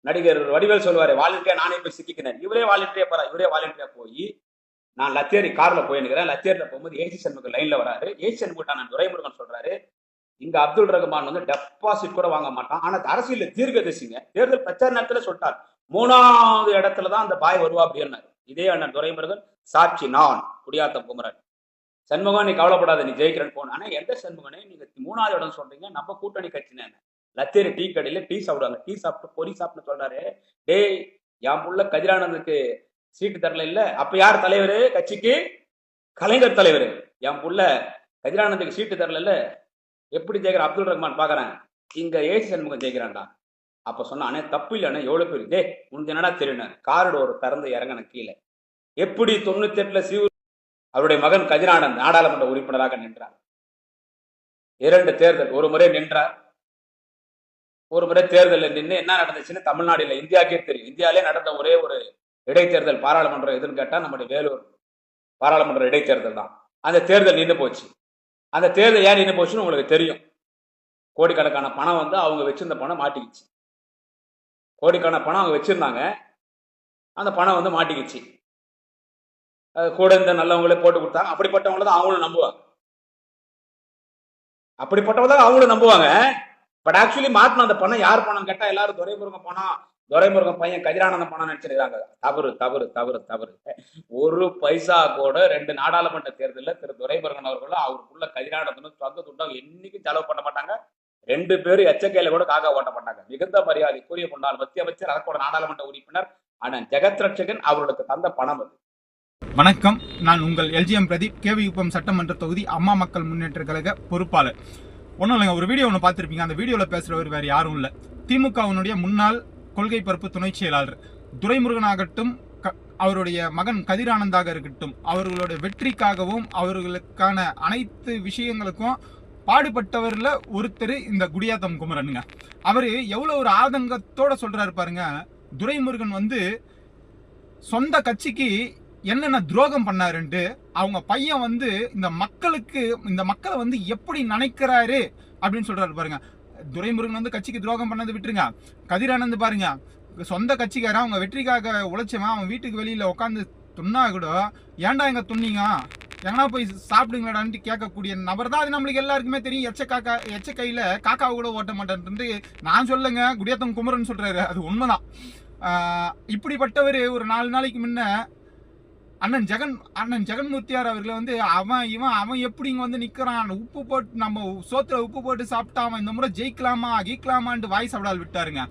நடிகர் வடிவேல் சொல்லுவாரு, வாலண்டியா நானே போய் சிக்கிக்கினேன். இவரே வாலண்டியா போறாரு. இவரே வாலண்டியா போய் நான் லத்தேரி கார்ல போயிருக்கிறேன். லத்தேரியில போகும்போது ஏசி சண்முகம் லைன்ல வராரு. ஏசி சண்முகிட்ட துரைமுருகன் சொல்றாரு, இங்க அப்துல் ரஹ்மான் வந்து டெபாசிட் கூட வாங்க மாட்டான். ஆனா அரசியல தீர்க்கதரிசிங்க. தேர்தல் பிரச்சார நேரத்துல சொல்லிட்டார். 3வது இடத்துல தான் அந்த பாய் வருவா அப்படின்னாரு. இதே அண்ணன் துரைமுருகன் சாட்சி நான் குடியாத்தம் குமரன். சண்முகம் நீ கவலைப்படாத, நீ ஜெயிக்கிறேன்னு போன. ஆனா எந்த சண்முகனே நீங்க 3வது இடம் சொல்றீங்க, நம்ம கூட்டணி கட்சினே. லத்தேரி டீ கடையில டீ சாப்பிடுவாங்க. டீ சாப்பிட்டு பொறி சாப்பிட்டு சொல்றாரு, டேய் என் புள்ள கதிரானந்துக்கு சீட்டு தரல இல்ல, அப்ப யார் தலைவரு கட்சிக்கு? கலைஞர் தலைவர். என் புள்ள கதிரானந்துக்கு சீட்டு தரல, எப்படி ஜெயிக்கிற அப்துல் ரஹ்மான் பாக்குறேன், இங்க ஏசி சண்முகம் ஜெயிக்கிறான்டா. அப்ப சொன்ன தப்பு இல்லைன்னா எவ்வளவு பேர் டே உனக்கு என்னடா தெரியும், காரிட ஒரு திறந்து இறங்கின கீழே. எப்படி 98ல அவருடைய மகன் கதிரானந்த் நாடாளுமன்ற உறுப்பினராக நின்றார். 2 தேர்தல், ஒரு முறை நின்றார், ஒரு முறை தேர்தலில் நின்று என்ன நடந்துச்சுன்னு தமிழ்நாடுல இந்தியாவுக்கே தெரியும். இந்தியாவிலே நடந்த ஒரே ஒரு இடைத்தேர்தல் பாராளுமன்றம் எதுன்னு கேட்டா நம்முடைய வேலூர் பாராளுமன்ற இடைத்தேர்தல் தான். அந்த தேர்தல் நின்று போச்சு. அந்த தேர்தல் ஏன் நின்று போச்சுன்னு உங்களுக்கு தெரியும். கோடிக்கணக்கான பணம் வந்து அவங்க வச்சிருந்த பணம் மாட்டிக்கிச்சு. கோடிக்கணக்கான பணம் அவங்க வச்சிருந்தாங்க, அந்த பணம் வந்து மாட்டிக்கிச்சு. கூட இந்த நல்லவங்களே போட்டு கொடுத்தாங்க. அப்படிப்பட்டவங்கள தான் அவங்களும் நம்புவாங்க. அப்படிப்பட்டவங்க தான் அவங்களும் நம்புவாங்க. பட் ஆக்சுவலி மாட்டின அந்த பணம் யார் பணம் கேட்டா எல்லாரும் துரைமுருகன் பணம், துரைமுருகன் பையன் கதிரானந்தன் பணம் நினைச்சிருக்காங்க. தவறு தவறு தவறு தவறு. ஒரு பைசா கூட 2 நாடாளுமன்ற தேர்தலில் திரு துரைமுருகன் அவர்களும் அவருக்குள்ள கதிரானந்தனும் சொந்த துண்டம் என்னைக்கும் செலவு பண்ண மாட்டாங்க. 2 பேரும் எச்சக்கையில கூட காக்கா ஓட்ட மாட்டாங்க. மிகுந்த மரியாதைக்குரிய முன்னாள் மத்திய அமைச்சர், அதற்கோட நாடாளுமன்ற உறுப்பினர் அண்ணன் ஜெகத் ரட்சகன் அவர்களுக்கு தந்த பணம் அது. வணக்கம், நான் உங்கள் எல்ஜிஎம் பிரதீப், கேவிகுப்பம் சட்டமன்ற தொகுதி அம்மா மக்கள் முன்னேற்ற கழக பொறுப்பாளர். ஒன்றும் இல்லைங்க, ஒரு வீடியோ ஒன்று பார்த்துருப்பீங்க. அந்த வீடியோவில் பேசுகிறவர் வேறு யாரும் இல்லை, திமுகவினுடைய முன்னாள் கொள்கை பரப்பு துணை செயலாளர் துரைமுருகன் ஆகட்டும், அவருடைய மகன் கதிரானந்தாக இருக்கட்டும், அவர்களுடைய வெற்றிக்காகவும் அவர்களுக்கான அனைத்து விஷயங்களுக்கும் பாடுபட்டவர்ல ஒருத்தர் இந்த குடியாத்தம் குமரனுங்க. அவரு எவ்வளவு ஒரு ஆதங்கத்தோட சொல்றாரு பாருங்க. துரைமுருகன் வந்து சொந்த கட்சிக்கு என்னென்ன துரோகம் பண்ணாருன்ட்டு அவங்க பையன் வந்து இந்த மக்களை வந்து எப்படி நினைக்கிறாரு அப்படின்னு சொல்றாரு பாருங்க. துரைமுருகன் வந்து கட்சிக்கு துரோகம் பண்ணது விட்டுருங்க. கதிரானந்த் பாருங்க, சொந்த கட்சிக்காரன், அவங்க வெற்றிக்காக உழைச்சவன், அவன் வீட்டுக்கு வெளியில உட்காந்து துண்ணா கூட ஏன்டா எங்க துண்ணீங்க, எங்கன்னா போய் சாப்பிடுங்கடான்ட்டு கேட்கக்கூடிய நபர் தான். அது நம்மளுக்கு எல்லாருக்குமே தெரியும். எச்ச கையில காக்காவை கூட ஓட்ட மாட்டேன்ட்டு நான் சொல்லுங்க, குடியாத்தம் குமரன் சொல்றாரு, அது உண்மைதான். இப்படிப்பட்டவர் ஒரு 4 நாளைக்கு முன்ன அண்ணன் ஜெகன்மூர்த்தியார் அவர்களை வந்து அவன் எப்படி இங்க வந்து நிக்கிறான், உப்பு போட்டு நம்ம சோத்துல உப்பு போட்டு சாப்பிட்டா அவன் இந்த முறை ஜெயிக்கலாமான்ட்டு வாய் சாப்பிடால் விட்டாருங்க.